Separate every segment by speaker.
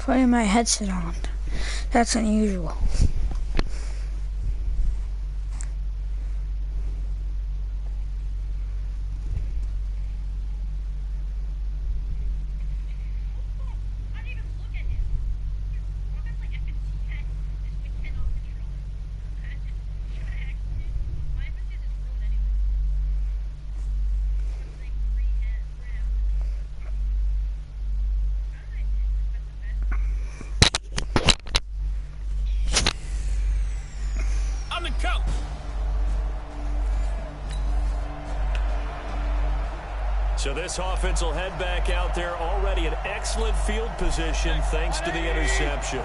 Speaker 1: putting my headset on. That's unusual.
Speaker 2: So this offense will head back out there, already in excellent field position thanks to the interception.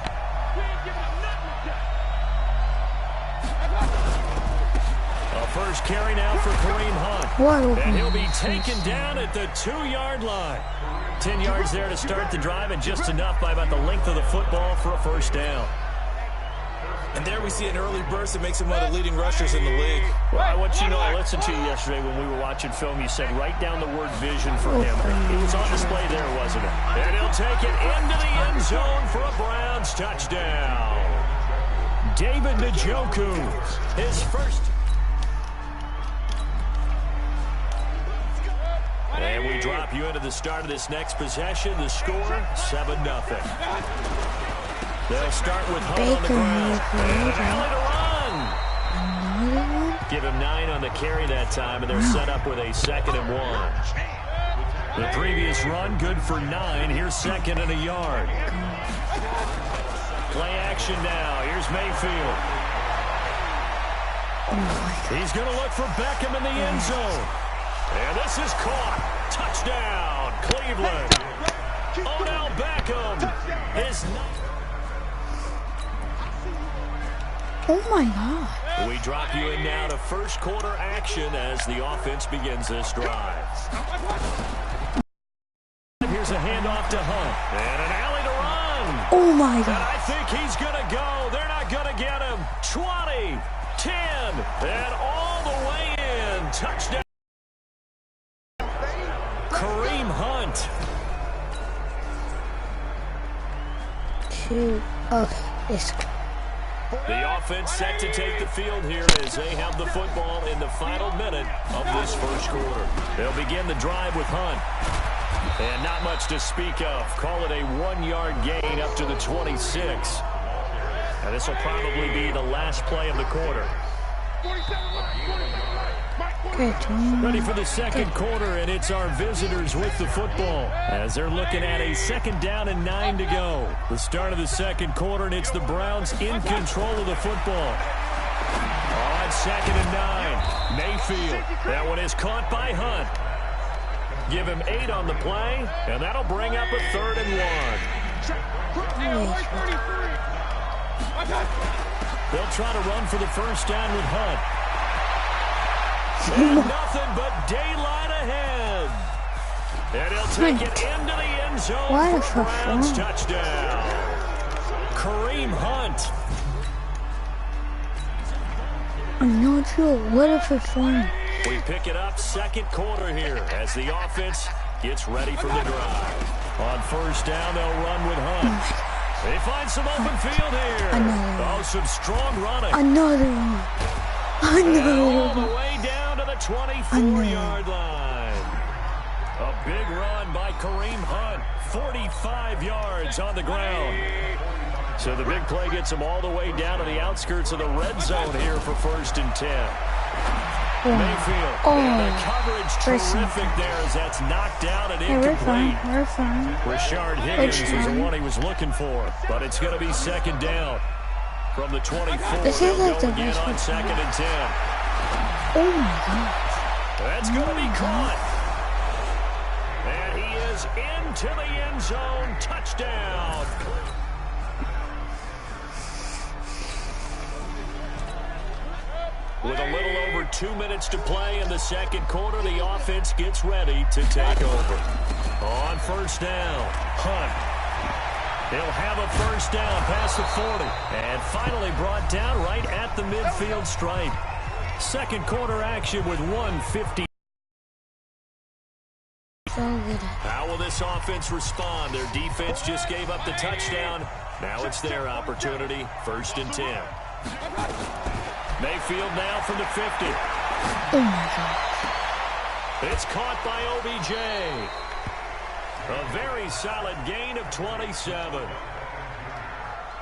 Speaker 2: A first carry now for Kareem Hunt. And he'll be taken down at the 2-yard line. 10 yards there to start the drive, and just enough by about the length of the football for a first down.
Speaker 3: And there we see an early burst that makes him one of the leading rushers in the league.
Speaker 2: Well, I want you to know, I listened to you yesterday when we were watching film. You said write down the word vision for him. It was on display there, wasn't it? And he'll take it into the end zone for a Browns touchdown. David Njoku, his first. And we drop you into the start of this next possession. The score, 7-0. They'll start with Hunt on the ground. And an alley to run. Give him 9 on the carry that time, and they're set up with a 2nd and 1. The previous run, good for 9. Here's 2nd and a yard. Play action now. Here's Mayfield. He's going to look for Beckham in the end zone. And this is caught. Touchdown, Cleveland. Odell Beckham is not.
Speaker 1: Oh my God.
Speaker 2: We drop you in now to first quarter action as the offense begins this drive. Here's a handoff to Hunt. And an alley to run.
Speaker 1: Oh my God.
Speaker 2: And I think he's going to go. They're not going to get him. 20, 10, and all the way in. Touchdown. Kareem Hunt.
Speaker 1: It's
Speaker 2: The offense set to take the field here as they have the football in the final minute of this first quarter. They'll begin the drive with Hunt. And not much to speak of. Call it a 1-yard gain up to the 26. And this will probably be the last play of the quarter. Ready for the second quarter, and it's our visitors with the football as they're looking at a 2nd down and 9 to go. The start of the second quarter, and it's the Browns in control of the football. On 2nd and 9, Mayfield. That one is caught by Hunt. Give him 8 on the play, and that'll bring up a 3rd and 1. They'll try to run for the first down with Hunt. And nothing but daylight ahead. And he'll take it into the end zone for a Browns touchdown. Kareem Hunt.
Speaker 1: No, what if it's fun?
Speaker 2: We pick it up second quarter here as the offense gets ready for the drive. On first down, they'll run with Hunt. They find some open field here. Oh, some strong running.
Speaker 1: Another one.
Speaker 2: All the way down to the 24-yard line. A big run by Kareem Hunt. 45 yards on the ground. So the big play gets him all the way down to the outskirts of the red zone here for 1st and 10. Mayfield. And the coverage terrific there as that's knocked down and incomplete.
Speaker 1: We're fine.
Speaker 2: Rashard Higgins was the one he was looking for. But it's going to be 2nd down. From the 24, they'll go again on 2nd and 10.
Speaker 1: Oh, my God.
Speaker 2: That's going to be caught. And he is into the end zone. Touchdown. With a little over 2 minutes to play in the second quarter, the offense gets ready to take over. On first down, Hunt. He'll have a first down past the 40. And finally brought down right at the midfield stripe. Second quarter action with 1:50
Speaker 1: so good.
Speaker 2: How will this offense respond? Their defense just gave up the touchdown. Now it's their opportunity. 1st and 10. Mayfield now from the 50.
Speaker 1: Oh, my God.
Speaker 2: It's caught by OBJ. A very solid gain of 27.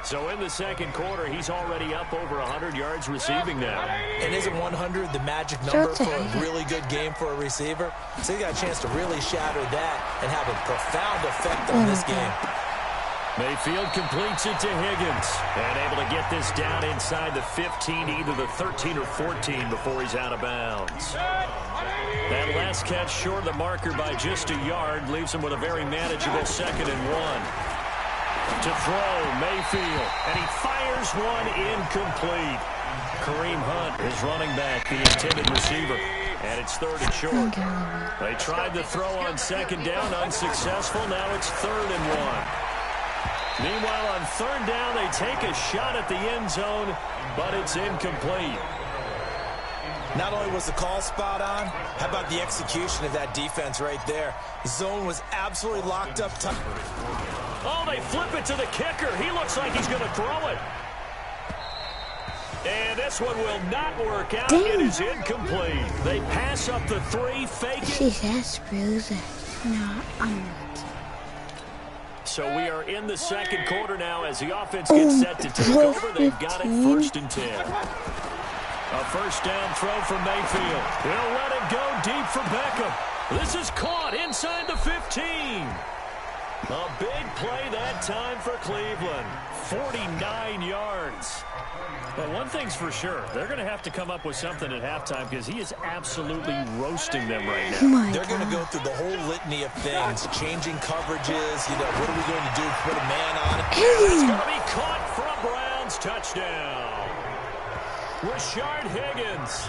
Speaker 2: So in the second quarter, he's already up over 100 yards receiving now.
Speaker 3: And isn't 100 the magic number for a really good game for a receiver? So he got a chance to really shatter that and have a profound effect on this game.
Speaker 2: Mayfield completes it to Higgins. And able to get this down inside the 15, either the 13 or 14 before he's out of bounds. That last catch short of the marker by just a yard leaves him with a very manageable 2nd and 1. To throw, Mayfield, and he fires one incomplete. Kareem Hunt is running back, the intended receiver, and it's 3rd and short. They tried the throw on 2nd down, unsuccessful. Now it's 3rd and 1. Meanwhile, on 3rd down, they take a shot at the end zone, but it's incomplete.
Speaker 3: Not only was the call spot on, how about the execution of that defense right there? The zone was absolutely locked up tight.
Speaker 2: Oh, they flip it to the kicker. He looks like he's going to throw it. And this one will not work out.
Speaker 1: Damn.
Speaker 2: It is incomplete. They pass up the 3, fake it.
Speaker 1: She says screws it. No, I'm not.
Speaker 2: So we are in the second quarter now as the offense gets set to take over. They've got it 1st and 10. A 1st down throw from Mayfield. He'll let it go deep for Beckham. This is caught inside the 15. A big play that time for Cleveland. 49 yards. Well, one thing's for sure. They're going to have to come up with something at halftime because he is absolutely roasting them right now.
Speaker 1: Oh,
Speaker 3: They're going to go through the whole litany of things, changing coverages. You know, what are we going to do? Put a man on it.
Speaker 2: It's going to be caught for a Browns touchdown. Rashard Higgins.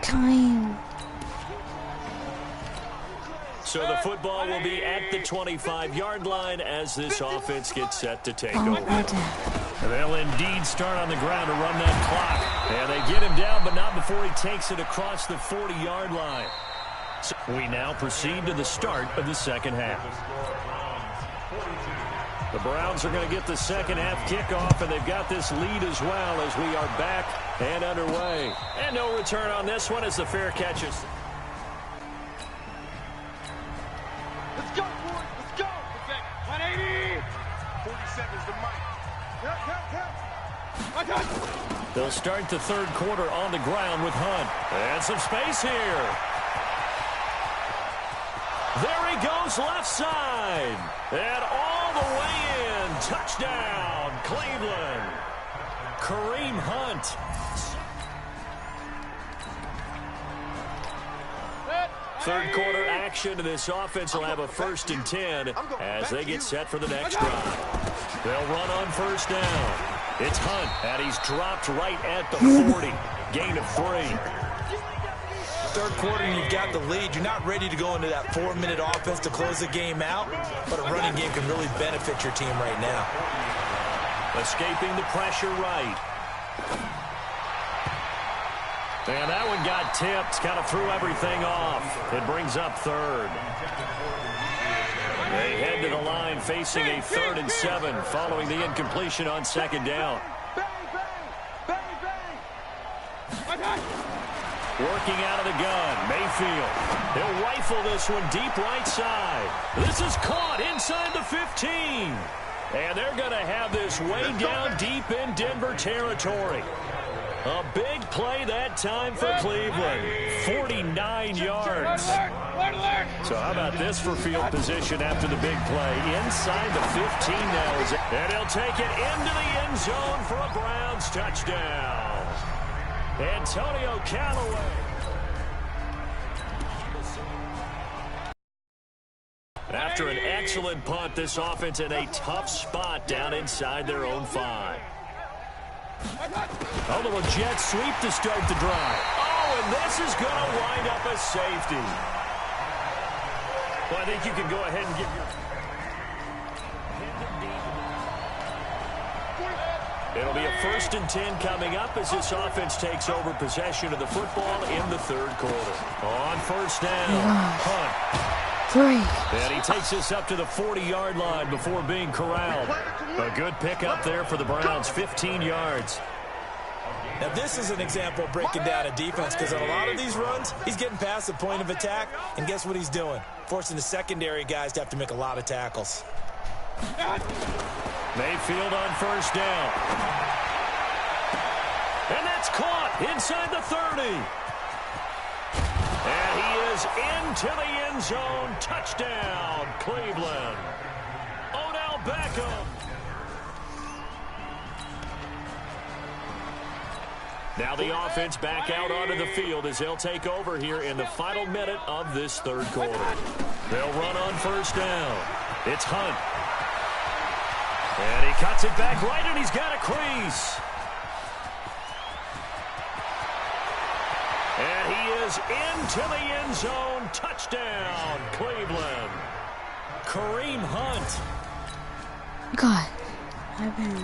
Speaker 1: Time.
Speaker 2: So the football will be at the 25-yard line as this offense gets set to take over. And they'll indeed start on the ground to run that clock. And they get him down, but not before he takes it across the 40-yard line. So we now proceed to the start of the second half. The Browns are going to get the second half kickoff, and they've got this lead as well as we are back and underway. And no return on this one as the fair catches.
Speaker 4: Let's go, boys. Let's go. 180. 40 seconds to Mike.
Speaker 2: They'll start the third quarter on the ground with Hunt. And some space here. There he goes left side. And all the way in. Touchdown, Cleveland. Kareem Hunt. Third quarter action, and this offense will have a 1st and 10 as they get set for the next drive. They'll run on 1st down. It's Hunt, and he's dropped right at the 40. Gain of 3.
Speaker 3: Third quarter, and you've got the lead. You're not ready to go into that 4-minute offense to close the game out, but a running game can really benefit your team right now.
Speaker 2: Escaping the pressure right. And that one got tipped, kind of threw everything off. It brings up 3rd. They head to the line facing a 3rd and 7 following the incompletion on 2nd down. Working out of the gun, Mayfield. He'll rifle this one deep right side. This is caught inside the 15. And they're going to have this way down deep in Denver territory. A big play that time for Cleveland. 49 yards. So how about this for field position after the big play? Inside the 15 now. And he'll take it into the end zone for a Browns touchdown. Antonio Callaway. After an excellent punt, this offense in a tough spot down inside their own 5. A little jet sweep to start the drive. Oh, and this is going to wind up a safety. Well, I think you can go ahead and give your... It'll be a 1st and 10 coming up as this offense takes over possession of the football in the 3rd quarter. On 1st down, Hunt.
Speaker 1: 3.
Speaker 2: And he takes this up to the 40-yard line before being corralled. A good pickup there for the Browns, 15 yards.
Speaker 3: Now, this is an example of breaking down a defense because on a lot of these runs, he's getting past the point of attack, and guess what he's doing? Forcing the secondary guys to have to make a lot of tackles.
Speaker 2: Mayfield on 1st down. And that's caught inside the 30. And he is into the end zone. Touchdown, Cleveland. Odell Beckham. Now the offense back out onto the field as they'll take over here in the final minute of this 3rd quarter. They'll run on 1st down. It's Hunt. And he cuts it back right, and he's got a crease. And he is into the end zone. Touchdown, Cleveland. Kareem Hunt.
Speaker 1: God. I've been...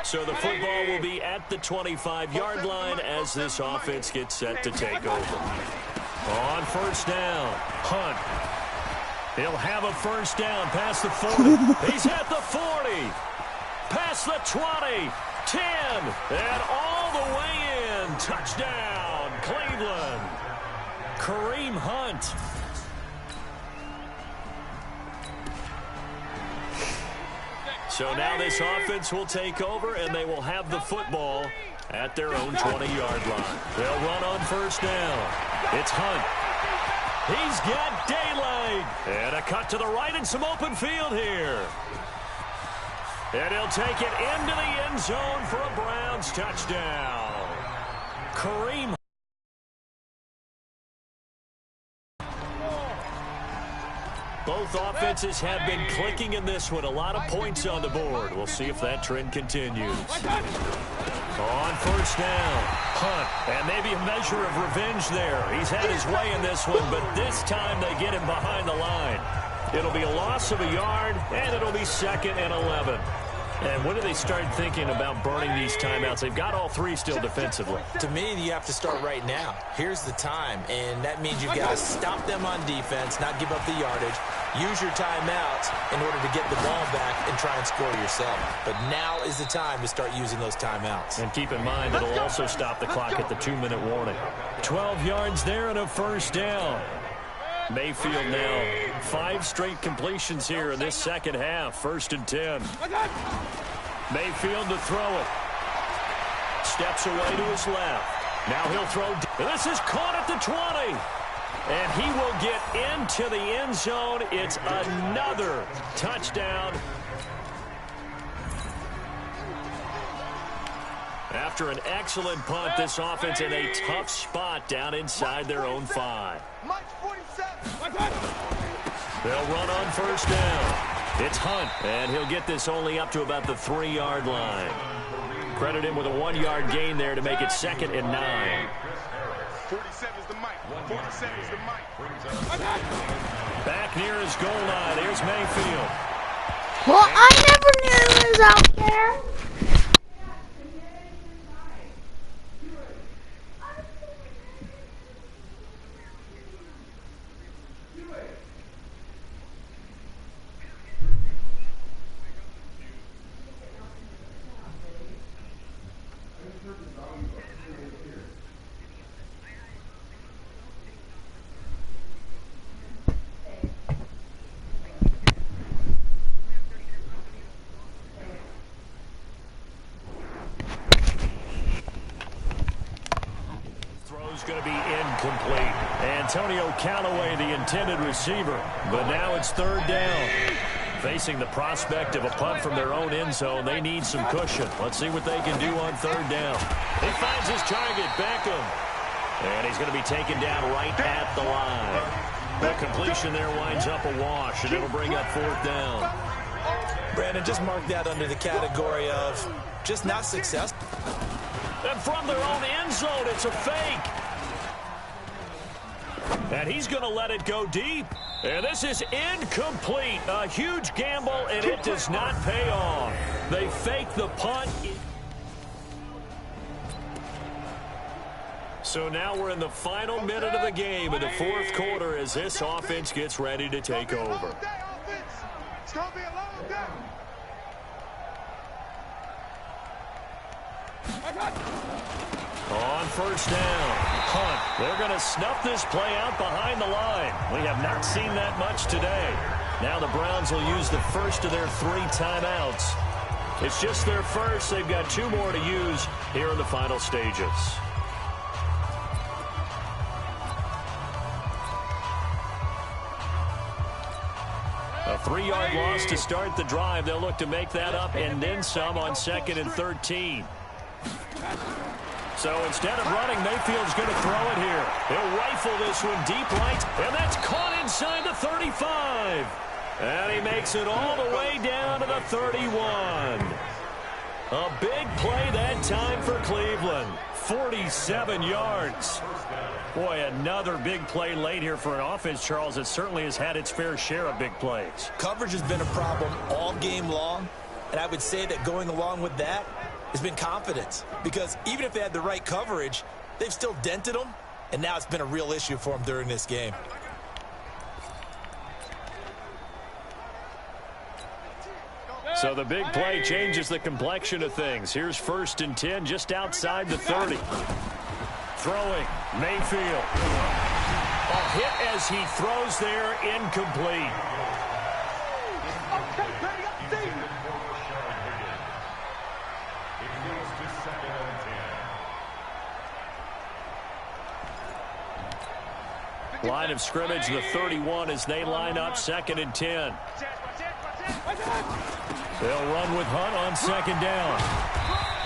Speaker 2: So the football will be at the 25-yard line as this offense gets set to take over. On 1st down, Hunt. He'll have a 1st down past the 40. He's at the 40. Past the 20. 10. And all the way in. Touchdown, Cleveland. Kareem Hunt. So now this offense will take over, and they will have the football at their own 20-yard line. They'll run on 1st down. It's Hunt. He's got daylight. And a cut to the right and some open field here. And he'll take it into the end zone for a Browns touchdown. Kareem. Both offenses have been clicking in this one. A lot of points on the board. We'll see if that trend continues. On 1st down, Hunt. And maybe a measure of revenge there. He's had his way in this one, but this time they get him behind the line. It'll be a loss of a yard, and it'll be 2nd and 11. And when do they start thinking about burning these timeouts? They've got all 3 still defensively.
Speaker 3: To me, you have to start right now. Here's the time, and that means you've got to stop them on defense, not give up the yardage, use your timeouts in order to get the ball back and try and score yourself. But now is the time to start using those timeouts.
Speaker 2: And keep in mind, it'll also stop the clock at the 2-minute warning. 12 yards there and a 1st down. Mayfield now 5 straight completions here in this 2nd half. 1st and 10. Mayfield to throw it. Steps away to his left. Now he'll throw. This is caught at the 20. And he will get into the end zone. It's another touchdown. After an excellent punt, this offense in a tough spot down inside their own 5. They'll run on 1st down. It's Hunt, and he'll get this only up to about the 3-yard line. Credit him with a 1-yard gain there to make it 2nd and 9.
Speaker 4: 47's the mic. 47's the mic.
Speaker 2: Back near his goal line. Here's Mayfield.
Speaker 1: Well, I never knew it was out there.
Speaker 2: Going to be incomplete. Antonio Callaway, the intended receiver, but now it's 3rd down. Facing the prospect of a punt from their own end zone, they need some cushion. Let's see what they can do on 3rd down. He finds his target, Beckham, and he's going to be taken down right at the line. The completion there winds up a wash, and it'll bring up 4th down.
Speaker 3: Brandon, just mark that under the category of just not successful.
Speaker 2: And from their own end zone, it's a fake. And he's going to let it go deep. And this is incomplete. A huge gamble, and it does not pay off. They fake the punt. So now we're in the final minute of the game in the fourth quarter as this offense gets ready to take over.
Speaker 4: It's going to be a long day.
Speaker 2: On first down, Hunt. They're going to snuff this play out behind the line. We have not seen that much today. Now the Browns will use the first of their 3 timeouts. It's just their first. They've got 2 more to use here in the final stages. A 3-yard loss to start the drive. They'll look to make that up and then some on 2nd and 13. So instead of running, Mayfield's going to throw it here. He'll rifle this one deep right, and that's caught inside the 35. And he makes it all the way down to the 31. A big play that time for Cleveland. 47 yards. Boy, another big play late here for an offense, Charles, that certainly has had its fair share of big plays.
Speaker 3: Coverage has been a problem all game long, and I would say that going along with that has been confidence, because even if they had the right coverage, they've still dented them, and now it's been a real issue for them during this game.
Speaker 2: So the big play changes the complexion of things. Here's 1st and 10 just outside the 30. Throwing, Mayfield. A hit as he throws there, incomplete. Line of scrimmage, the 31 as they line up 2nd and 10. They'll run with Hunt on 2nd down.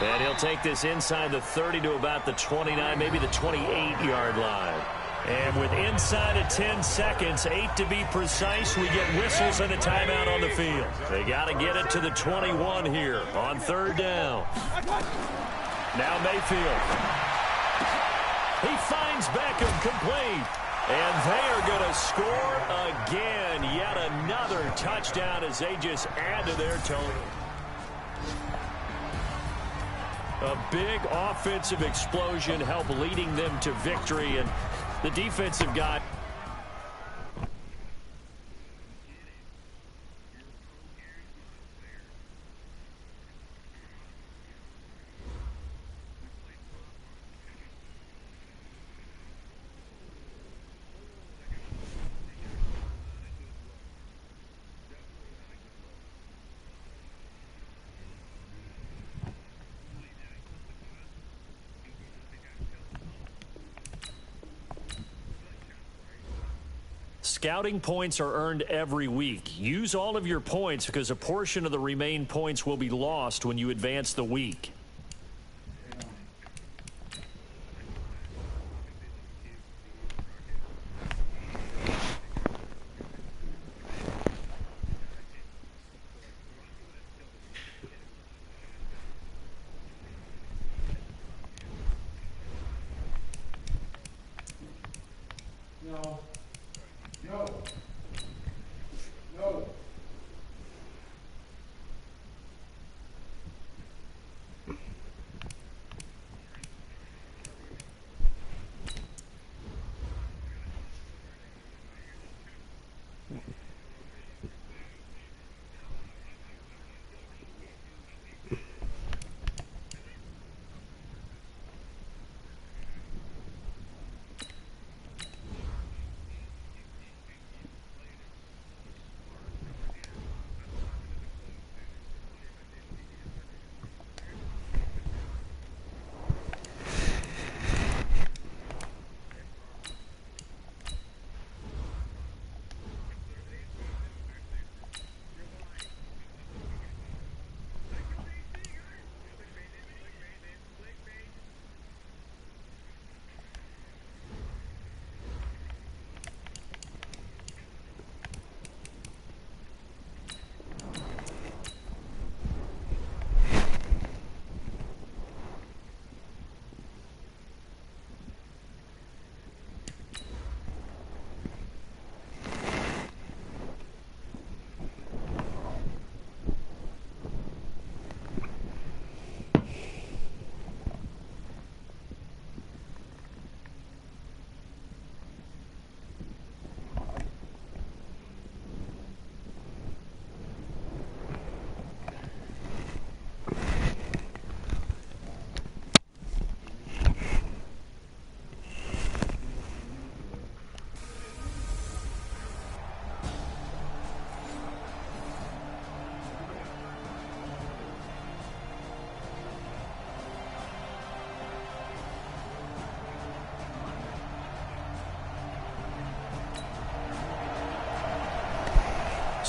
Speaker 2: And he'll take this inside the 30 to about the 29, maybe the 28-yard line. And with inside of 10 seconds, 8 to be precise, we get whistles and a timeout on the field. They got to get it to the 21 here on 3rd down. Now Mayfield. He finds Beckham complete. And they are going to score again. Yet another touchdown as they just add to their total. A big offensive explosion helped leading them to victory. And the defensive guy. Scouting points are earned every week. Use all of your points because a portion of the remaining points will be lost when you advance the week.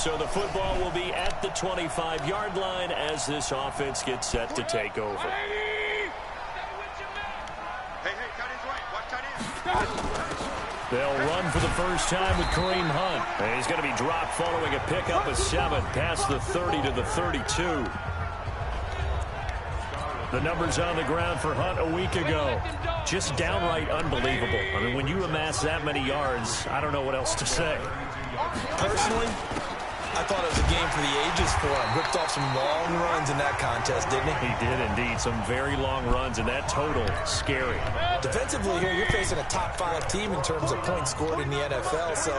Speaker 2: So the football will be at the 25-yard line as this offense gets set to take over.
Speaker 4: Hey, tight end's right. Watch tight end.
Speaker 2: They'll run for the first time with Kareem Hunt. And he's going to be dropped following a pickup of 7 past the 30 to the 32. The numbers on the ground for Hunt a week ago, just downright unbelievable. I mean, when you amass that many yards, I don't know what else to say.
Speaker 3: Personally, I thought it was a game for the ages for him. Ripped off some long runs in that contest, didn't he?
Speaker 2: He did indeed. Some very long runs, and that total, scary.
Speaker 3: Defensively here, you're facing a top-5 team in terms of points scored in the NFL. So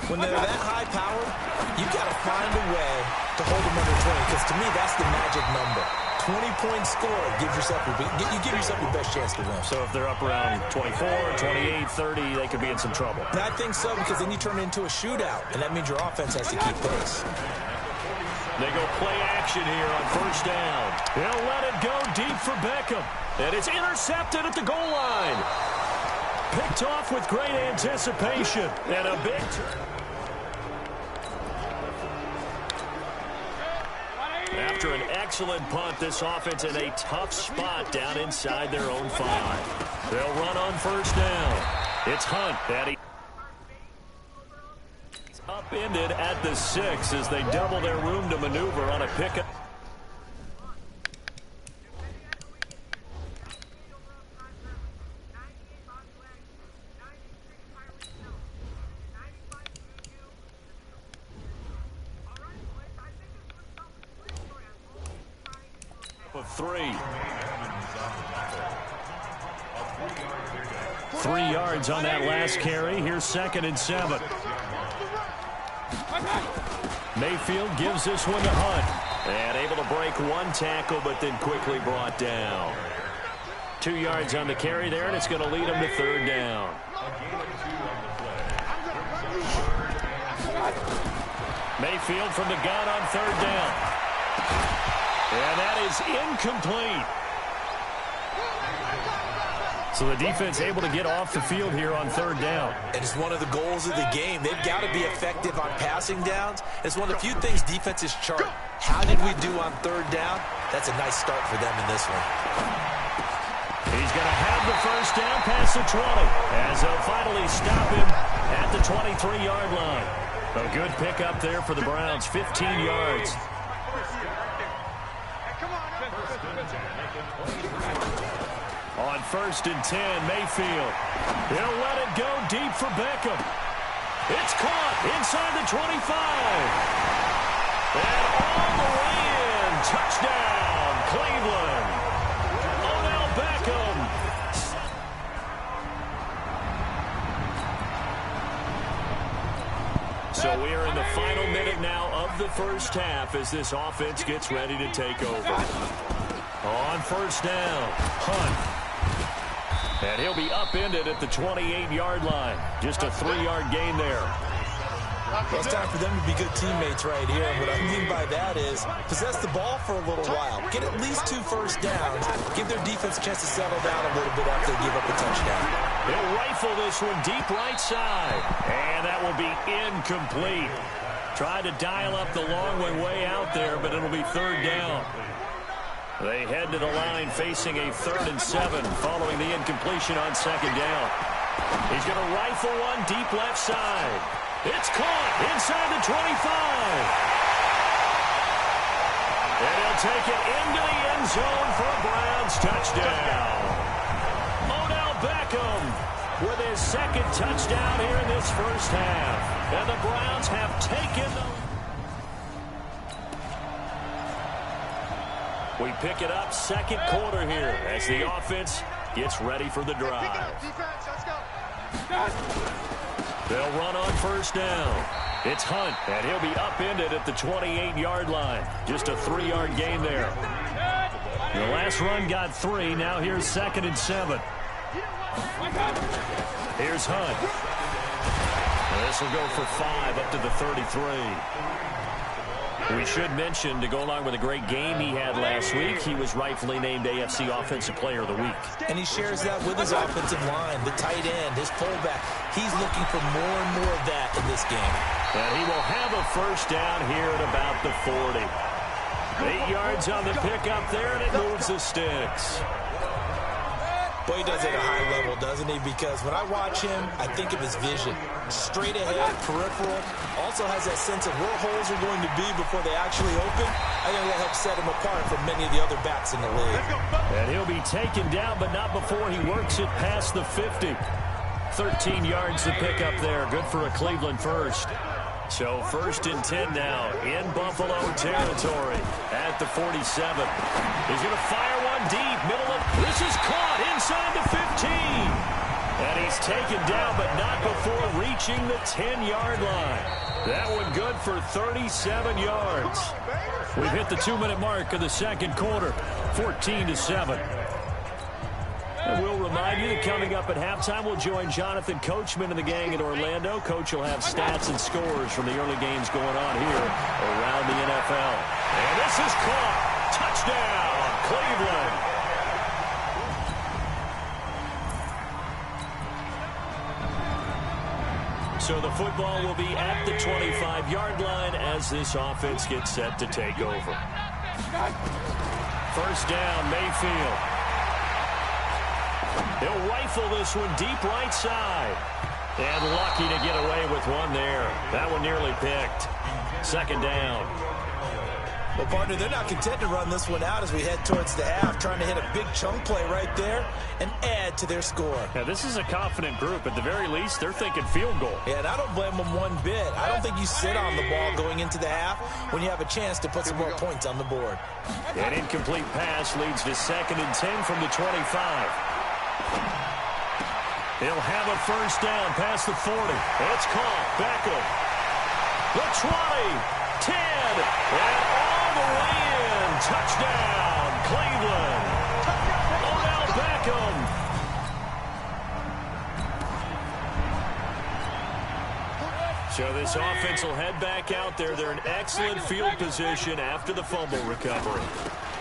Speaker 3: when they're that high-powered, you've got to find a way to hold them under 20, because to me, that's the magic number. 20-point score, you give yourself your best chance to win.
Speaker 2: So if they're up around 24, 28, 30, they could be in some trouble.
Speaker 3: And I think so, because then you turn it into a shootout, and that means your offense has to keep pace.
Speaker 2: They go play action here on first down. He'll let it go deep for Beckham. And it's intercepted at the goal line. Picked off with great anticipation. And a big... After an excellent punt, this offense in a tough spot down inside their own 5. They'll run on first down. It's Hunt. It's upended at the 6 as they double their room to maneuver on a pickup. Of 3. 3 yards on that last carry. Here's 2nd and 7. Mayfield gives this one to Hunt. And able to break 1 tackle, but then quickly brought down. 2 yards on the carry there, and it's going to lead him to 3rd down. Mayfield from the gun on 3rd down. And that is incomplete. So the defense able to get off the field here on 3rd down.
Speaker 3: And it's one of the goals of the game. They've got to be effective on passing downs. It's one of the few things defenses chart. How did we do on 3rd down? That's a nice start for them in this one.
Speaker 2: He's going to have the first down past the 20 as they'll finally stop him at the 23-yard line. A good pickup there for the Browns, 15 yards. On 1st and 10, Mayfield. He'll let it go deep for Beckham. It's caught inside the 25. And all the way in. Touchdown, Cleveland. Odell Beckham. So we are in the final minute now of the first half as this offense gets ready to take over. On first down, Hunt. And he'll be upended at the 28-yard line. Just a 3-yard gain there.
Speaker 3: Well, it's time for them to be good teammates right here. And what I mean by that is possess the ball for a little while. Get at least 2 first downs. Give their defense a chance to settle down a little bit after they give up a touchdown.
Speaker 2: He'll rifle this one deep right side. And that will be incomplete. Tried to dial up the long way out there, but it'll be 3rd down. They head to the line facing a 3rd and 7 following the incompletion on 2nd down. He's going to rifle one deep left side. It's caught inside the 25. And he'll take it into the end zone for a Browns touchdown. Odell Beckham with his 2nd touchdown here in this first half. And the Browns have taken the... We pick it up 2nd quarter here as the offense gets ready for the drive. They'll run on first down. It's Hunt, and he'll be upended at the 28-yard line. Just a 3-yard gain there. The last run got 3. Now here's 2nd and 7. Here's Hunt. This will go for 5 up to the 33. We should mention, to go along with a great game he had last week, he was rightfully named AFC Offensive Player of the Week.
Speaker 3: And he shares that with his offensive line, the tight end, his fullback. He's looking for more and more of that in this game.
Speaker 2: And he will have a first down here at about the 40. 8 yards on the pickup there, and it moves the sticks.
Speaker 3: Boy, he does it at a high level, doesn't he? Because when I watch him, I think of his vision. Straight ahead, peripheral. Also has that sense of where holes are going to be before they actually open. I think that helps set him apart from many of the other backs in the league.
Speaker 2: And he'll be taken down, but not before he works it past the 50. 13 yards to pick up there. Good for a Cleveland first. So 1st and 10 now in Buffalo territory at the 47. He's going to fire one deep. Middle of this is caught inside the 15. And he's taken down, but not before reaching the 10-yard line. That one good for 37 yards. We've hit the 2-minute mark of the second quarter, 14-7. And we'll remind you that coming up at halftime, we'll join Jonathan Coachman and the gang in Orlando. Coach will have stats and scores from the early games going on here around the NFL. And this is caught. Touchdown, Cleveland. So the football will be at the 25-yard line as this offense gets set to take over. First down, Mayfield. He'll rifle this one deep right side. And lucky to get away with one there. That one nearly picked. Second down.
Speaker 3: Well, partner, they're not content to run this one out as we head towards the half, trying to hit a big chunk play right there and add to their score.
Speaker 2: Now, this is a confident group. At the very least, they're thinking field goal.
Speaker 3: Yeah, and I don't blame them one bit. I don't think you sit on the ball going into the half when you have a chance to put some more points on the board.
Speaker 2: An incomplete pass leads to 2nd and 10 from the 25. He'll have a first down past the 40. It's caught. Beckham. The 20. 10. And all the way in. Touchdown, Cleveland. Odell Beckham. So this offense will head back out there. They're in excellent field position after the fumble recovery.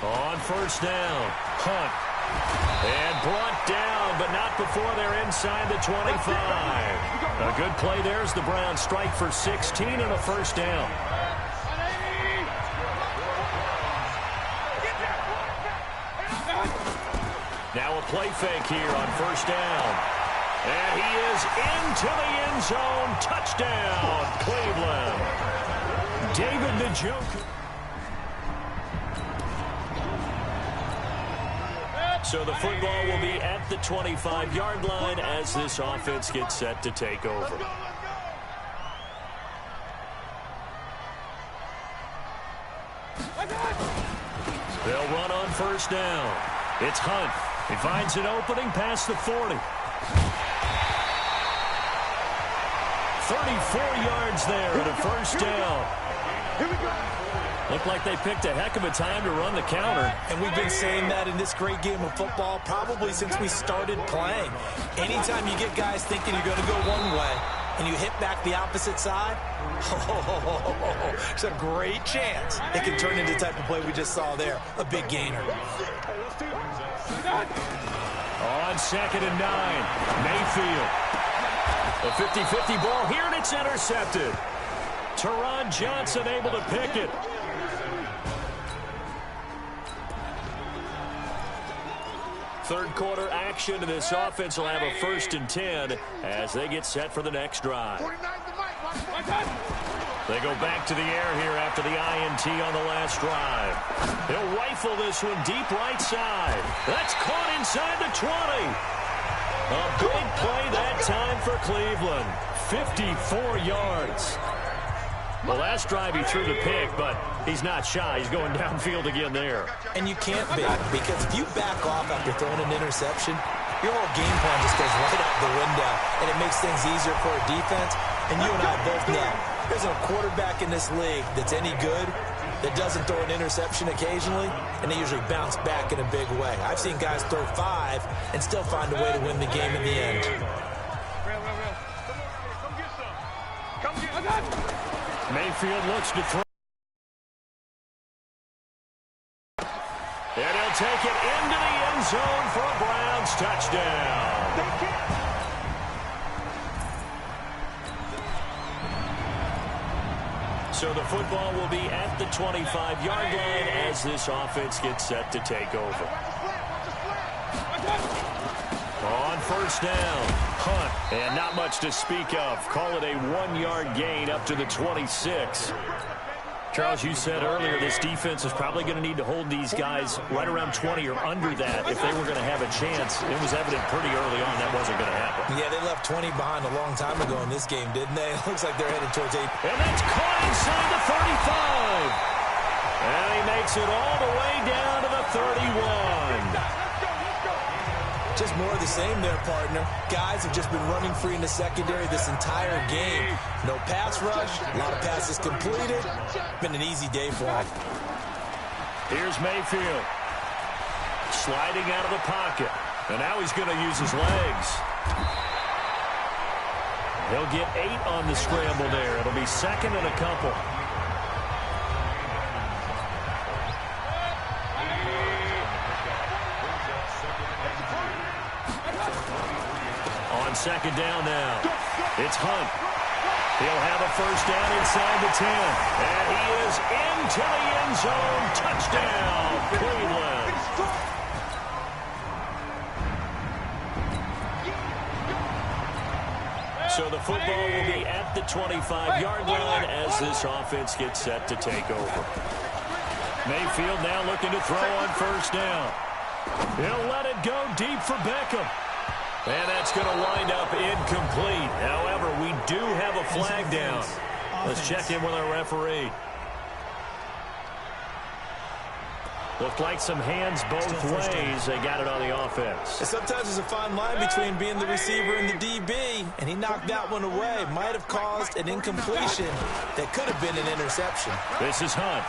Speaker 2: On first down, Hunt. And brought down, but not before they're inside the 25. A good play there as the Browns strike for 16 and a first down. Now a play fake here on first down. And he is into the end zone. Touchdown, Cleveland. David Njoku. So the football will be at the 25-yard line as this offense gets set to take over. They'll run on first down. It's Hunt. He finds an opening past the 40. 34 yards there at a first down.
Speaker 4: Here we go.
Speaker 2: Looked like they picked a heck of a time to run the counter.
Speaker 3: And we've been saying that in this great game of football probably since we started playing. Anytime you get guys thinking you're going to go one way and you hit back the opposite side, it's a great chance it can turn into the type of play we just saw there, a big gainer.
Speaker 2: On 2nd and 9, Mayfield. A 50-50 ball here, and it's intercepted. Teron Johnson able to pick it. Third quarter action, and this offense will have a 1st and 10 as they get set for the next drive. They go back to the air here after the INT on the last drive. He'll rifle this one deep right side. That's caught inside the 20. A big play that time for Cleveland. 54 yards. The last drive he threw the pick, but he's not shy. He's going downfield again there.
Speaker 3: And you can't be, because if you back off after throwing an interception, your whole game plan just goes right out the window, and it makes things easier for a defense. And you and I both know there's a quarterback in this league that's any good that doesn't throw an interception occasionally, and they usually bounce back in a big way. I've seen guys throw 5 and still find a way to win the game in the end.
Speaker 2: Mayfield looks to throw. zone for a Browns touchdown. So the football will be at the 25-yard line as this offense gets set to take over. On first down, Hunt, and not much to speak of. Call it a 1-yard gain up to the 26. Charles, you said earlier this defense is probably going to need to hold these guys right around 20 or under that if they were going to have a chance. It was evident pretty early on that wasn't going to happen.
Speaker 3: Yeah, they left 20 behind a long time ago in this game, didn't they? It looks like they're headed towards 8.
Speaker 2: And that's caught inside the 35. And he makes it all the way down to the 31.
Speaker 3: Just more of the same there, partner. Guys have just been running free in the secondary this entire game. No pass rush, a lot of passes completed. Been an easy day for him.
Speaker 2: Here's Mayfield. Sliding out of the pocket. And now he's going to use his legs. He'll get 8 on the scramble there. It'll be second and a couple. Second down now. It's Hunt. He'll have a first down inside the 10. And he is into the end zone. Touchdown, Cleveland. So the football will be at the 25-yard line as this offense gets set to take over. Mayfield now looking to throw on first down. He'll let it go deep for Beckham. And that's going to wind up incomplete. However, we do have a flag down. Let's check in with our referee. Looked like some hands both ways. They got it on the offense.
Speaker 3: And sometimes there's a fine line between being the receiver and the DB, and he knocked that one away. Might have caused an incompletion that could have been an interception.
Speaker 2: This is Hunt.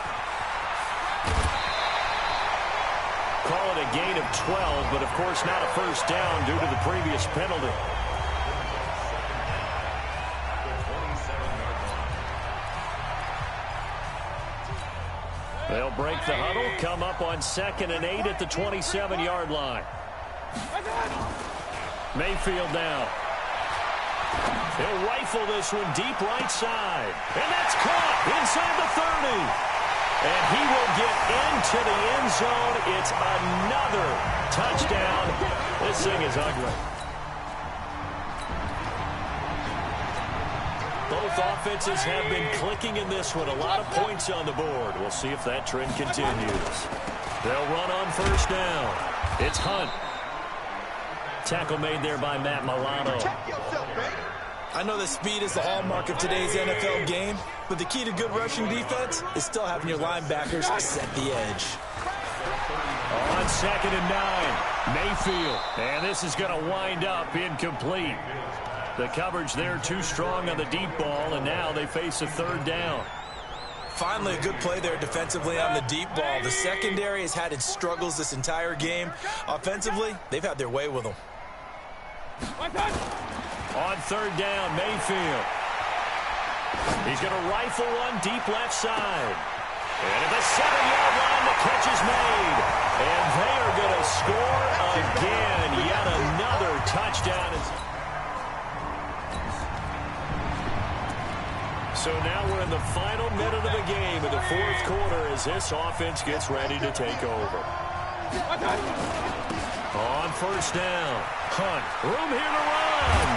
Speaker 2: Call it a gain of 12, but of course not a first down due to the previous penalty. They'll break the huddle, come up on 2nd and 8 at the 27-yard line. Mayfield now. He'll rifle this one deep right side. And that's caught inside the 30. And he will get into the end zone. It's another touchdown. This thing is ugly. Both offenses have been clicking in this one. A lot of points on the board. We'll see if that trend continues. They'll run on first down. It's Hunt. Tackle made there by Matt Milano.
Speaker 3: I know that speed is the hallmark of today's NFL game, but the key to good rushing defense is still having your linebackers set the edge.
Speaker 2: On 2nd and 9, Mayfield. And this is going to wind up incomplete. The coverage there too strong on the deep ball, and now they face a third down.
Speaker 3: Finally, a good play there defensively on the deep ball. The secondary has had its struggles this entire game. Offensively, they've had their way with them.
Speaker 2: On third down, Mayfield. He's going to rifle one deep left side. And at the 7-yard line, the catch is made. And they are going to score again. Yet another touchdown. So now we're in the final minute of the game in the fourth quarter as this offense gets ready to take over. On first down, Hunt. Room here to run.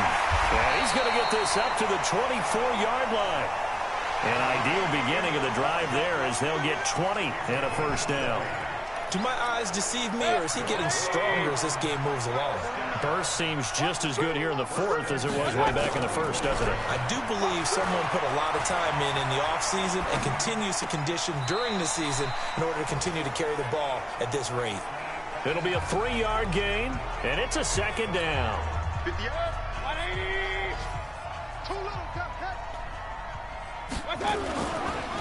Speaker 2: And he's going to get this up to the 24-yard line. An ideal beginning of the drive there as they'll get 20 and a first down.
Speaker 3: Do my eyes deceive me, or is he getting stronger as this game moves along?
Speaker 2: Burst seems just as good here in the fourth as it was way back in the first, doesn't it?
Speaker 3: I do believe someone put a lot of time in the offseason and continues to condition during the season in order to continue to carry the ball at this rate.
Speaker 2: It'll be a 3-yard gain, and it's a second down.
Speaker 4: 50 up, 180. Too little,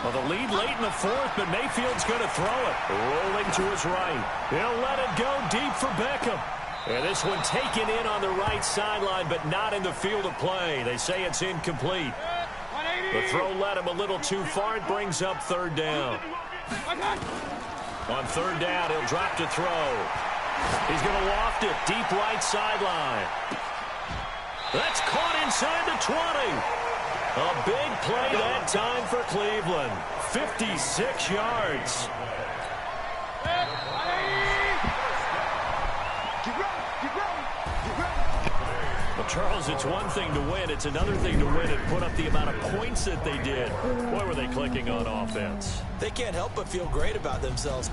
Speaker 2: Well, the lead late in the fourth, but Mayfield's going to throw it. Rolling to his right. He'll let it go deep for Beckham. And this one taken in on the right sideline, but not in the field of play. They say it's incomplete. The throw led him a little too far. It brings up third down. On third down, he'll drop to throw. He's going to loft it deep right sideline. That's caught inside the 20. A big play that time for Cleveland. 56 yards. Well, Charles, it's one thing to win. It's another thing to win and put up the amount of points that they did. Boy, were they clicking on offense.
Speaker 3: They can't help but feel great about themselves.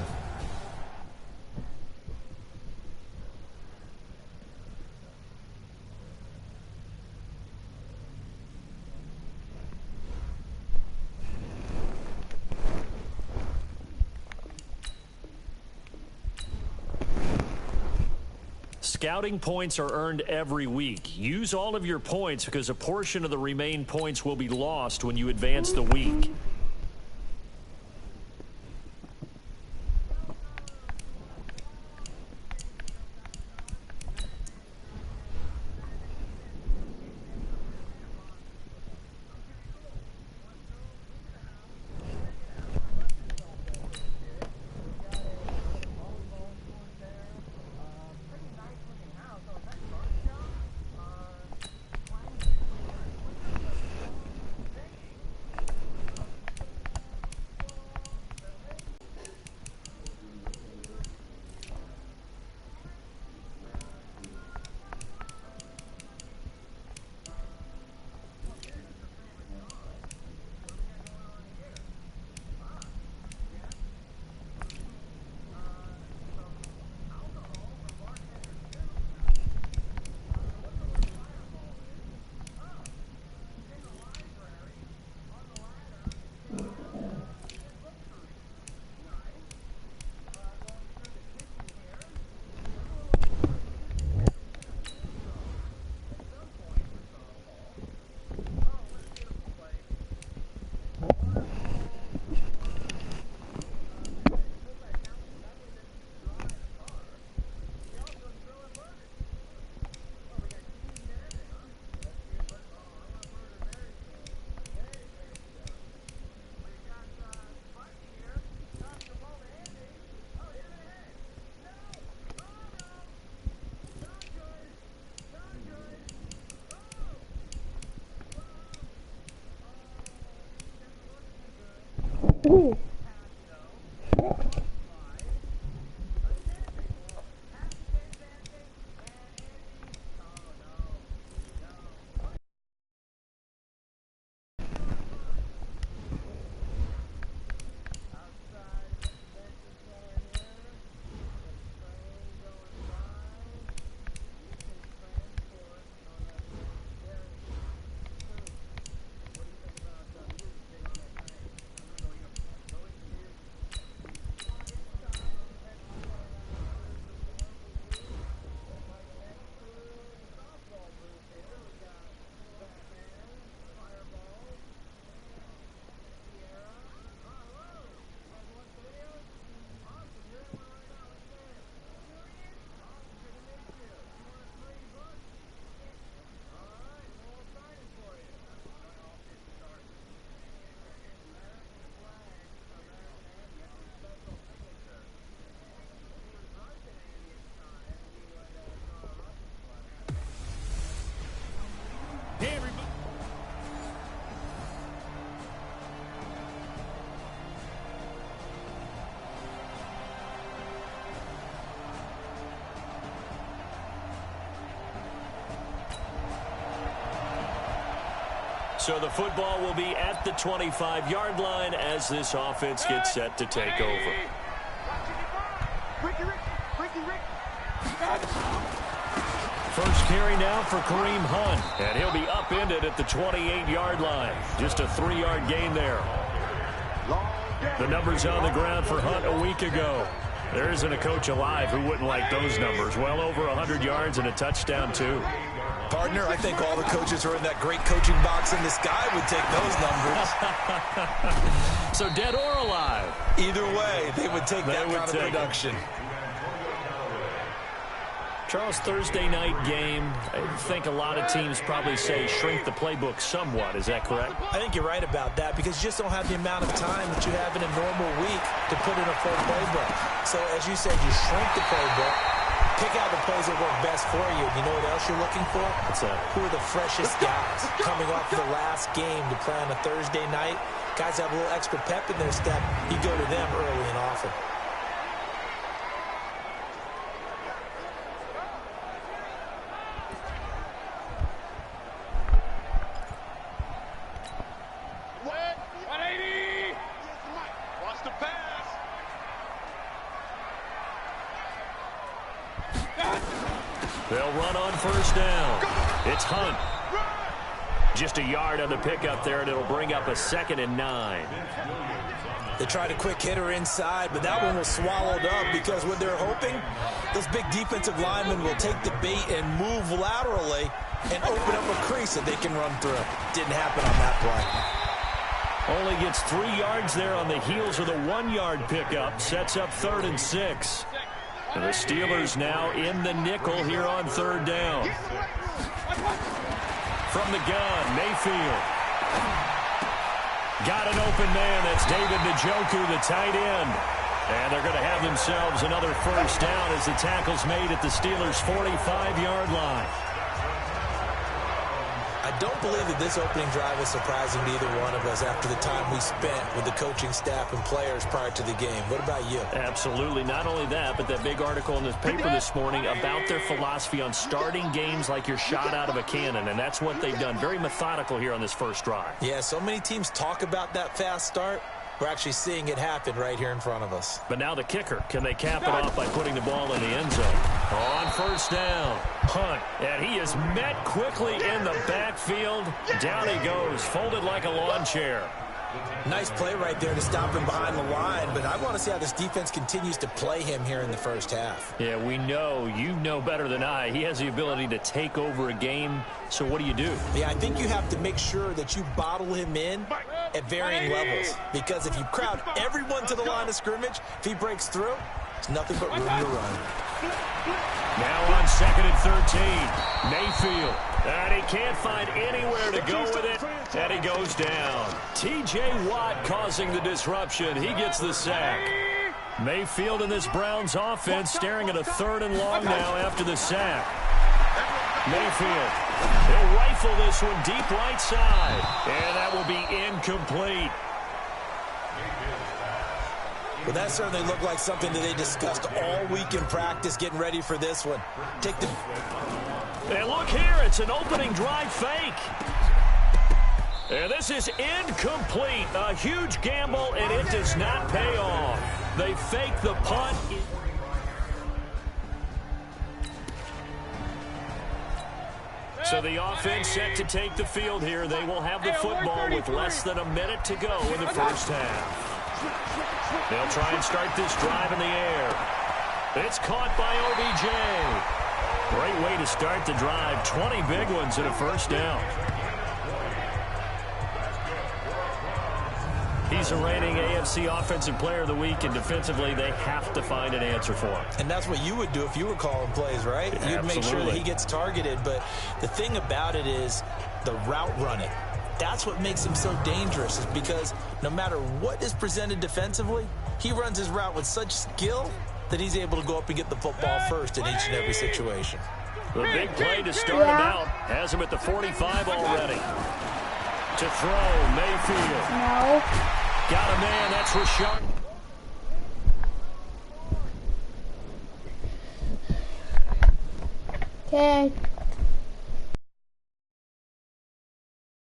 Speaker 2: Scouting points are earned every week. Use all of your points because a portion of the remaining points will be lost when you advance the week.
Speaker 1: Ooh.
Speaker 2: So the football will be at the 25-yard line as this offense gets set to take over. First carry now for Kareem Hunt, and he'll be upended at the 28-yard line. Just a 3-yard gain there. The numbers on the ground for Hunt a week ago. There isn't a coach alive who wouldn't like those numbers. Well over 100 yards and a touchdown, too.
Speaker 3: Partner, I think all the coaches who are in that great coaching box in the sky would take those numbers.
Speaker 2: So dead or alive?
Speaker 3: Either way, they would take that kind of production.
Speaker 2: Charles, Thursday night game, I think a lot of teams probably say shrink the playbook somewhat. Is that correct?
Speaker 3: I think you're right about that because you just don't have the amount of time that you have in a normal week to put in a full playbook. So as you said, you shrink the playbook. Pick out the plays that work best for you. You know what else you're looking for? Who are the freshest guys coming off the last game to play on a Thursday night? Guys have a little extra pep in their step. You go to them early and often.
Speaker 2: They'll run on first down. It's Hunt. Just a yard on the pickup there, and it'll bring up a 2nd and 9.
Speaker 3: They tried a quick hitter inside, but that one was swallowed up because what they're hoping, those big defensive linemen will take the bait and move laterally and open up a crease that they can run through. Didn't happen on that play.
Speaker 2: Only gets 3 yards there on the heels of the 1-yard pickup. Sets up 3rd and 6. And the Steelers now in the nickel here on 3rd down. From the gun, Mayfield. Got an open man. That's David Njoku, the tight end. And they're going to have themselves another first down as the tackle's made at the Steelers' 45-yard line.
Speaker 3: I don't believe that this opening drive is surprising to either one of us after the time we spent with the coaching staff and players prior to the game. What about you?
Speaker 2: Absolutely. Not only that, but that big article in this paper this morning about their philosophy on starting games like you're shot out of a cannon, and that's what they've done. Very methodical here on this first drive.
Speaker 3: Yeah, so many teams talk about that fast start. We're actually seeing it happen right here in front of us.
Speaker 2: But now the kicker. Can they cap it off by putting the ball in the end zone? On first down, Hunt. And he is met quickly in the backfield. Down he goes, folded like a lawn chair.
Speaker 3: Nice play right there to stop him behind the line, but I want to see how this defense continues to play him here in the first half.
Speaker 2: Yeah, we know. You know better than I. He has the ability to take over a game, so what do?
Speaker 3: Yeah, I think you have to make sure that you bottle him in at varying levels, because if you crowd everyone to the line of scrimmage, if he breaks through, it's nothing but room to run.
Speaker 2: Now on 2nd and 13, Mayfield. And he can't find anywhere to go with it, and he goes down. T.J. Watt causing the disruption. He gets the sack. Mayfield in this Browns offense staring at a 3rd and long now after the sack. Mayfield, he'll rifle this one deep right side, and that will be incomplete.
Speaker 3: Well, that certainly looked like something that they discussed all week in practice getting ready for this one.
Speaker 2: And look here, it's an opening drive fake. And this is incomplete. A huge gamble, and it does not pay off. They fake the punt. So the offense set to take the field here. They will have the football with less than a minute to go in the first half. They'll try and start this drive in the air. It's caught by OBJ. Great way to start the drive. 20 big ones and a first down. He's a reigning AFC Offensive Player of the Week, and defensively they have to find an answer for him.
Speaker 3: And that's what you would do if you were calling plays, right? You'd make sure that he gets targeted. But the thing about it is the route running. That's what makes him so dangerous, is because no matter what is presented defensively, he runs his route with such skill that he's able to go up and get the football first in each and every situation.
Speaker 2: The big play to start him out has him at the 45 already. To throw, Mayfield.
Speaker 1: No.
Speaker 2: Got a man, that's Rashard.
Speaker 1: Okay.